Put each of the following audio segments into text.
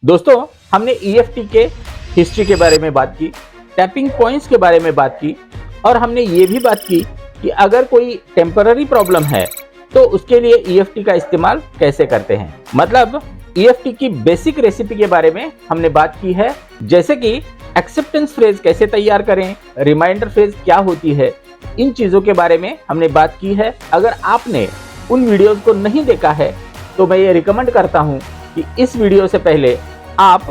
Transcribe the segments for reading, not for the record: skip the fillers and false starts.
दोस्तों, हमने ईएफटी के हिस्ट्री के बारे में बात की, टैपिंग पॉइंट्स के बारे में बात की और हमने ये भी बात की कि अगर कोई टेम्पररी प्रॉब्लम है तो उसके लिए ईएफटी का इस्तेमाल कैसे करते हैं। मतलब ईएफटी की बेसिक रेसिपी के बारे में हमने बात की है, जैसे कि एक्सेप्टेंस फ्रेज कैसे तैयार करें, रिमाइंडर फ्रेज क्या होती है, इन चीज़ों के बारे में हमने बात की है। अगर आपने उन वीडियोस को नहीं देखा है तो मैं ये रिकमेंड करता हूँ कि इस वीडियो से पहले आप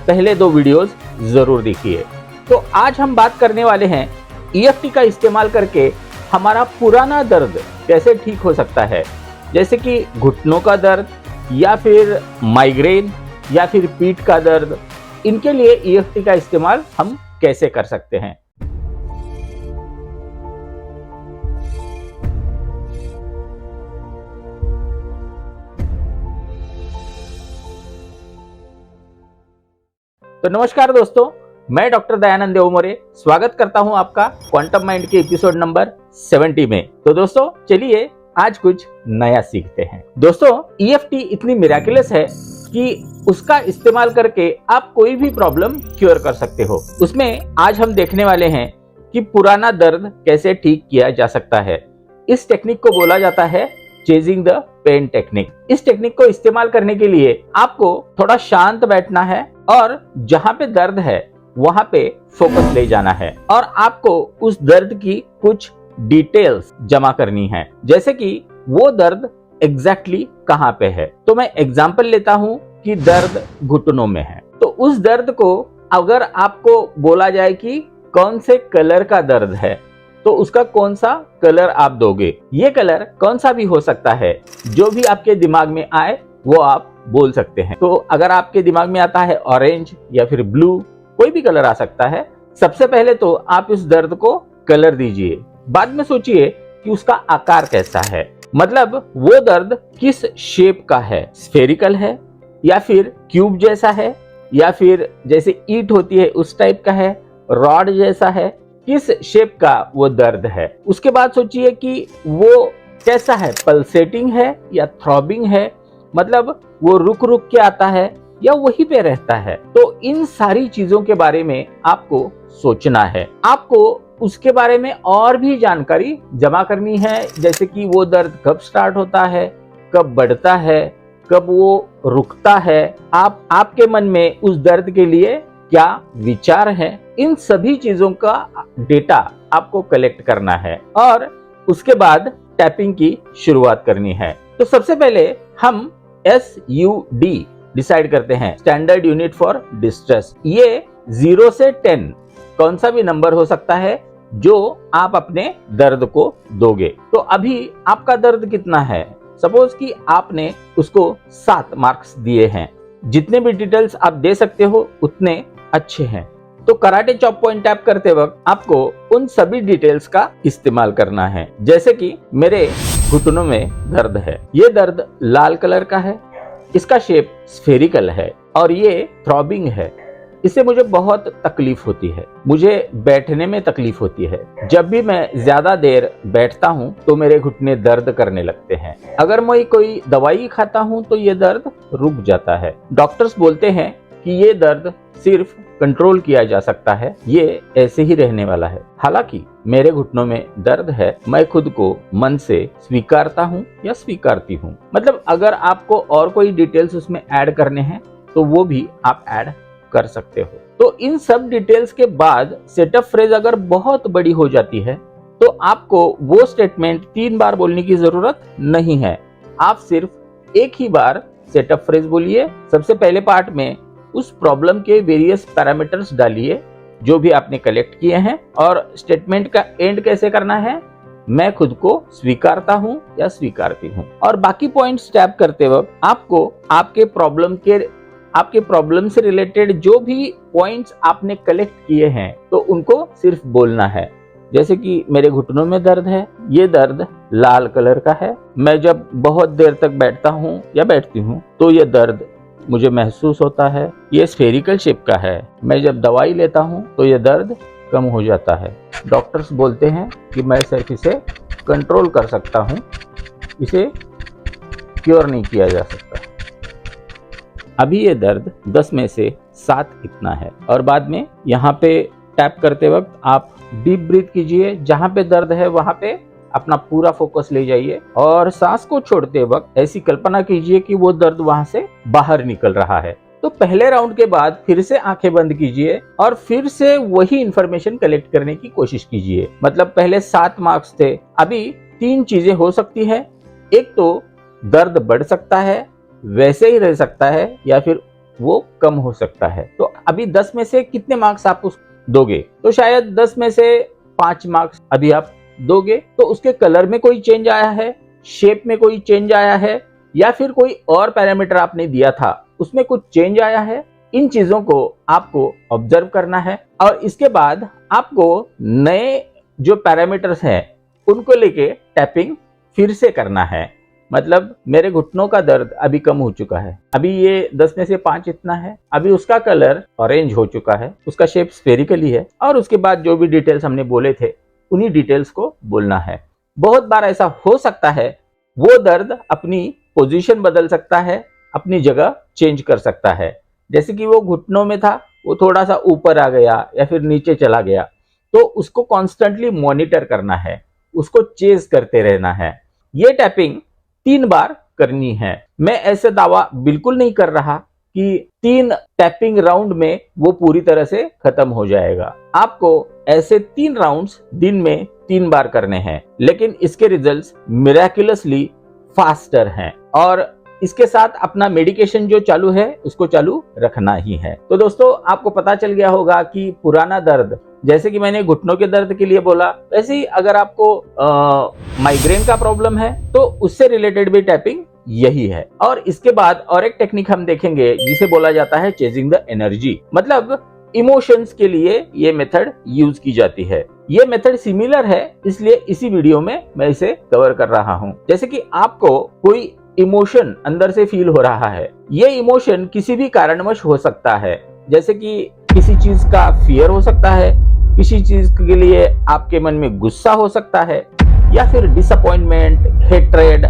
पहले 2 वीडियोस ज़रूर देखिए। तो आज हम बात करने वाले हैं ईएफटी का इस्तेमाल करके हमारा पुराना दर्द कैसे ठीक हो सकता है, जैसे कि घुटनों का दर्द या फिर माइग्रेन या फिर पीठ का दर्द। इनके लिए ईएफटी का इस्तेमाल हम कैसे कर सकते हैं। तो नमस्कार दोस्तों, मैं डॉक्टर दयानंद देवमोरे स्वागत करता हूं आपका क्वांटम माइंड के एपिसोड नंबर 70 में। तो दोस्तों चलिए आज कुछ नया सीखते हैं। दोस्तों, ईएफटी इतनी मिराकुलस है कि उसका इस्तेमाल करके आप कोई भी प्रॉब्लम क्योर कर सकते हो। उसमें आज हम देखने वाले हैं कि पुराना दर्द कैसे ठीक किया जा सकता है। इस टेक्निक को बोला जाता है चेजिंग द पेन टेक्निक। इस टेक्निक को इस्तेमाल करने के लिए आपको थोड़ा शांत बैठना है और जहां पे दर्द है वहां पे फोकस ले जाना है और आपको उस दर्द की कुछ डिटेल्स जमा करनी है, जैसे कि वो दर्द एग्जैक्टली कहां पे है। तो मैं एग्जांपल लेता हूं कि दर्द घुटनों में है, तो उस दर्द को अगर आपको बोला जाए कि कौन से कलर का दर्द है तो उसका कौन सा कलर आप दोगे। ये कलर कौन सा भी हो सकता है, जो भी आपके दिमाग में आए वो आप बोल सकते हैं। तो अगर आपके दिमाग में आता है ऑरेंज या फिर ब्लू, कोई भी कलर आ सकता है। सबसे पहले तो आप इस दर्द को कलर दीजिए, बाद में सोचिए कि उसका आकार कैसा है, मतलब वो दर्द किस शेप का है, स्फेरिकल है या फिर क्यूब जैसा है या फिर जैसे ईंट होती है उस टाइप का है, रॉड जैसा है, किस शेप का वो दर्द है। उसके बाद सोचिए कि वो कैसा है, पल्सेटिंग है या थ्रॉबिंग है, मतलब वो रुक रुक के आता है या वहीं पे रहता है। तो इन सारी चीजों के बारे में आपको सोचना है। आपको उसके बारे में और भी जानकारी जमा करनी है, जैसे कि वो दर्द कब स्टार्ट होता है, कब बढ़ता है, कब वो रुकता है, आपके मन में उस दर्द के लिए क्या विचार है। इन सभी चीजों का डेटा आपको कलेक्ट करना है और उसके बाद टैपिंग की शुरुआत करनी है। तो सबसे पहले हम SUD डिसाइड करते हैं, स्टैंडर्ड यूनिट फॉर डिस्ट्रेस। ये 0 से 10 कौन सा भी नंबर हो सकता है जो आप अपने दर्द को दोगे। तो अभी आपका दर्द कितना है, सपोज कि आपने उसको 7 मार्क्स दिए हैं। जितने भी डिटेल्स आप दे सकते हो उतने अच्छे हैं। तो कराटे चॉप पॉइंट टैप करते वक्त आपको उन सभी डिटेल्स का इस्तेमाल करना है, जैसे कि मेरे घुटनों में दर्द है, ये दर्द लाल कलर का है, इसका शेप स्फेरिकल है और ये थ्रॉबिंग है। इससे मुझे बहुत तकलीफ होती है, मुझे बैठने में तकलीफ होती है। जब भी मैं ज्यादा देर बैठता हूँ तो मेरे घुटने दर्द करने लगते हैं। अगर मैं कोई दवाई खाता हूँ तो ये दर्द रुक जाता है। डॉक्टर्स बोलते हैं कि ये दर्द सिर्फ कंट्रोल किया जा सकता है, ये ऐसे ही रहने वाला है। हालांकि मेरे घुटनों में दर्द है, मैं खुद को मन से स्वीकारता हूँ या स्वीकारती हूँ। मतलब अगर आपको और कोई डिटेल्स उसमें ऐड करने हैं तो वो भी आप ऐड कर सकते हो। तो इन सब डिटेल्स के बाद सेटअप फ्रेज अगर बहुत बड़ी हो जाती है तो आपको वो स्टेटमेंट 3 बार बोलने की जरूरत नहीं है। आप सिर्फ एक ही बार सेटअप फ्रेज बोलिए। सबसे पहले पार्ट में उस प्रॉब्लम के वेरियस पैरामीटर्स डालिए जो भी आपने कलेक्ट किए हैं, और स्टेटमेंट का एंड कैसे करना है, मैं खुद को स्वीकारता हूं या स्वीकारती हूं। और बाकी पॉइंट्स टैप करते वक्त आपको आपके प्रॉब्लम से रिलेटेड जो भी पॉइंट्स आपने कलेक्ट किए हैं तो उनको सिर्फ बोलना है। जैसे कि मेरे घुटनों में दर्द है, ये दर्द लाल कलर का है, मैं जब बहुत देर तक बैठता हूँ या बैठती हूँ तो ये दर्द मुझे महसूस होता है, ये स्फेरिकल शेप का है, मैं जब दवाई लेता हूँ तो ये दर्द कम हो जाता है। डॉक्टर्स बोलते हैं कि मैं सिर्फ इसे कंट्रोल कर सकता हूँ, इसे क्योर नहीं किया जा सकता। अभी ये दर्द 10 में से 7 इतना है। और बाद में यहाँ पे टैप करते वक्त आप डीप ब्रीथ कीजिए, जहाँ पे दर्द है वहाँ पे अपना पूरा फोकस ले जाइए और सांस को छोड़ते वक्त ऐसी कल्पना कीजिए कि वो दर्द वहां से बाहर निकल रहा है। तो पहले राउंड के बाद फिर से आंखें बंद कीजिए और फिर से वही इंफॉर्मेशन कलेक्ट करने की कोशिश कीजिए। मतलब पहले 7 मार्क्स थे, अभी 3 चीजें हो सकती है। एक तो दर्द बढ़ सकता है, वैसे ही रह सकता है, या फिर वो कम हो सकता है। तो अभी 10 में से कितने मार्क्स आप उस दोगे? तो शायद 10 में से 5 मार्क्स अभी आप दोगे। तो उसके कलर में कोई चेंज आया है, शेप में कोई चेंज आया है, या फिर कोई और पैरामीटर आपने दिया था उसमें कुछ चेंज आया है। इन चीजों को आपको ऑब्जर्व करना है और इसके बाद आपको नए जो पैरामीटर्स हैं उनको लेके टैपिंग फिर से करना है। मतलब मेरे घुटनों का दर्द अभी कम हो चुका है, अभी ये 10 में से 5 इतना है, अभी उसका कलर ऑरेंज हो चुका है, उसका शेप स्फेरिकली है। और उसके बाद जो भी डिटेल्स हमने बोले थे उन्हीं डिटेल्स को बोलना है। बहुत बार ऐसा हो सकता है वो दर्द अपनी पोजीशन बदल सकता है, अपनी जगह चेंज कर सकता है। जैसे कि वो घुटनों में था, वो थोड़ा सा ऊपर आ गया या फिर नीचे चला गया, तो उसको कॉन्स्टेंटली मॉनिटर करना है, उसको चेज करते रहना है। ये टैपिंग 3 बार करनी है। मैं ऐसे दावा बिल्कुल नहीं कर रहा कि 3 टैपिंग राउंड में वो पूरी तरह से खत्म हो जाएगा। आपको ऐसे 3 राउंड्स दिन में 3 बार करने हैं, लेकिन इसके रिजल्ट्स मिरेक्युलसली फास्टर हैं और इसके साथ अपना मेडिकेशन जो चालू है उसको चालू रखना ही है। तो दोस्तों, आपको पता चल गया होगा कि पुराना दर्द, जैसे कि मैंने घुटनों के दर्द के लिए बोला, वैसे ही अगर आपको माइग्रेन का प्रॉब्लम है तो उससे रिलेटेड भी टैपिंग यही है। और इसके बाद और एक टेक्निक हम देखेंगे जिसे बोला जाता है चेजिंग द एनर्जी। मतलब इमोशंस के लिए ये मेथड यूज की जाती है। ये मेथड सिमिलर है, इसलिए इसी वीडियो में मैं इसे कवर कर रहा हूँ। जैसे कि आपको कोई इमोशन अंदर से फील हो रहा है, ये इमोशन किसी भी कारणवश हो सकता है। जैसे कि किसी चीज का फियर हो सकता है, किसी चीज के लिए आपके मन में गुस्सा हो सकता है, या फिर डिसअपॉइंटमेंट, हेट्रेड,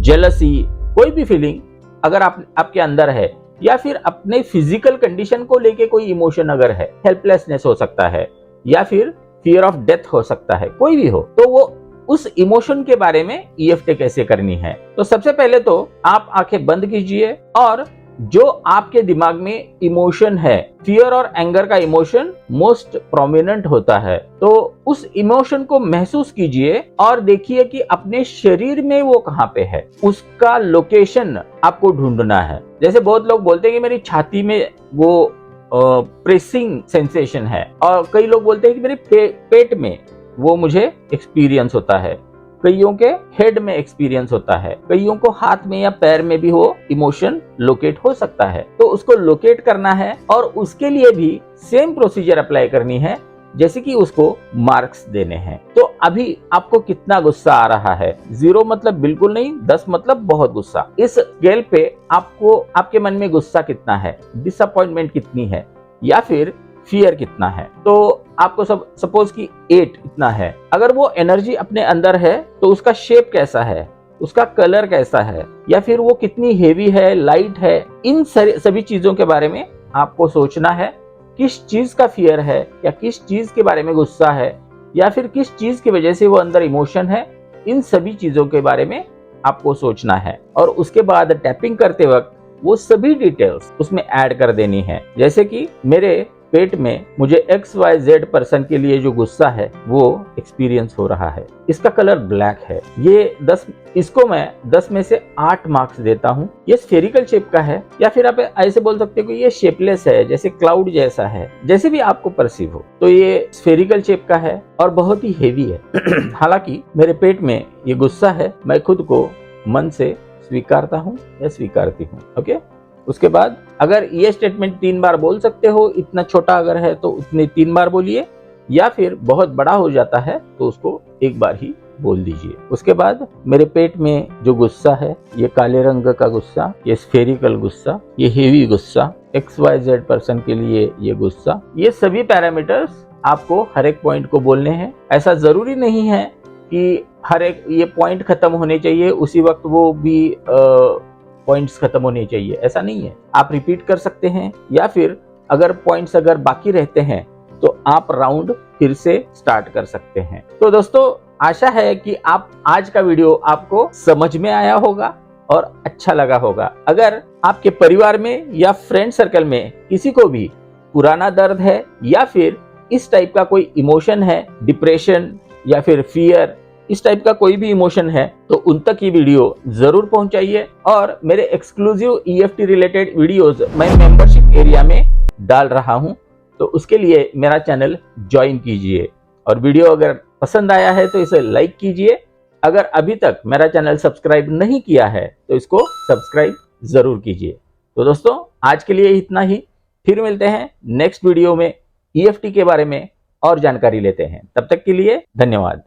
जेलसी, कोई भी फीलिंग अगर आपके अंदर है, या फिर अपने फिजिकल कंडीशन को लेके कोई इमोशन अगर है, हेल्पलेसनेस हो सकता है, या फिर फियर ऑफ डेथ हो सकता है, कोई भी हो, तो वो उस इमोशन के बारे में ईएफटी कैसे करनी है। तो सबसे पहले तो आप आंखें बंद कीजिए और जो आपके दिमाग में इमोशन है, फियर और एंगर का इमोशन मोस्ट प्रोमिनेंट होता है, तो उस इमोशन को महसूस कीजिए और देखिए कि अपने शरीर में वो कहाँ पे है, उसका लोकेशन आपको ढूंढना है। जैसे बहुत लोग बोलते हैं कि मेरी छाती में वो प्रेसिंग सेंसेशन है, और कई लोग बोलते हैं कि मेरे पेट में वो मुझे एक्सपीरियंस होता है, कईयों के हेड में एक्सपीरियंस होता है, कईयों को हाथ में या पैर में भी वो इमोशन लोकेट हो सकता है। तो उसको लोकेट करना है और उसके लिए भी सेम प्रोसीजर अप्लाई करनी है जैसे कि उसको मार्क्स देने हैं। तो अभी आपको कितना गुस्सा आ रहा है? 0 मतलब बिल्कुल नहीं, 10 मतलब बहुत गुस्सा। इस स्केल पे आपको आपके मन में गुस्सा कितना है, डिसअपॉइंटमेंट कितनी है, या फिर फियर कितना है? तो आपको सपोज कि 8 इतना है। अगर वो एनर्जी अपने अंदर है तो उसका शेप कैसा है, उसका कलर कैसा है, या फिर वो कितनी हेवी है, लाइट है, इन सभी चीजों के बारे में आपको सोचना है। किस चीज का फियर है, या किस चीज के बारे में गुस्सा है, या फिर किस चीज की वजह से वो अंदर इमोशन है, इन सभी चीजों के बारे में आपको सोचना है। और उसके बाद टैपिंग करते वक्त वो सभी डिटेल्स उसमें ऐड कर देनी है। जैसे कि मेरे पेट में मुझे XYZ पर्सन के लिए जो गुस्सा है वो एक्सपीरियंस हो रहा है, इसका कलर ब्लैक है, इसको मैं 10 में से 8 मार्क्स देता हूँ। ये स्फेरिकल शेप का है, या फिर आप ऐसे बोल सकते हो कि ये शेपलेस है, जैसे क्लाउड जैसा है, जैसे भी आपको परसीव हो। तो ये स्फेरिकल शेप का है और बहुत ही हेवी है। हालांकि मेरे पेट में ये गुस्सा है, मैं खुद को मन से स्वीकारता हूँ या स्वीकारती हूँ। ओके, उसके बाद अगर ये स्टेटमेंट 3 बार बोल सकते हो, इतना छोटा अगर है तो उतने 3 बार बोलिए, या फिर बहुत बड़ा हो जाता है तो उसको 1 बार ही बोल दीजिए। उसके बाद मेरे पेट में जो गुस्सा है, ये काले रंग का गुस्सा, ये स्फेरिकल गुस्सा, ये हेवी गुस्सा, XYZ पर्सन के लिए ये गुस्सा, ये सभी पैरामीटर्स आपको हर एक पॉइंट को बोलने हैं। ऐसा जरूरी नहीं है कि हर एक ये पॉइंट खत्म होने चाहिए उसी वक्त वो भी पॉइंट्स खत्म होने चाहिए, ऐसा नहीं है। आप रिपीट कर सकते हैं या फिर अगर पॉइंट्स अगर बाकी रहते हैं तो आप राउंड फिर से स्टार्ट कर सकते हैं। तो दोस्तों आशा है कि आप आज का वीडियो आपको समझ में आया होगा और अच्छा लगा होगा। अगर आपके परिवार में या फ्रेंड सर्कल में किसी को भी पुराना दर्द है या फिर इस टाइप का कोई इमोशन है, डिप्रेशन या फिर फियर, इस टाइप का कोई भी इमोशन है, तो उन तक ये वीडियो जरूर पहुंचाइए। और मेरे एक्सक्लूसिव EFT रिलेटेड वीडियोस मैं मेंबरशिप एरिया में डाल रहा हूं, तो उसके लिए मेरा चैनल ज्वाइन कीजिए। और वीडियो अगर पसंद आया है तो इसे लाइक कीजिए। अगर अभी तक मेरा चैनल सब्सक्राइब नहीं किया है तो इसको सब्सक्राइब जरूर कीजिए। तो दोस्तों आज के लिए इतना ही, फिर मिलते हैं नेक्स्ट वीडियो में EFT के बारे में और जानकारी लेते हैं। तब तक के लिए धन्यवाद।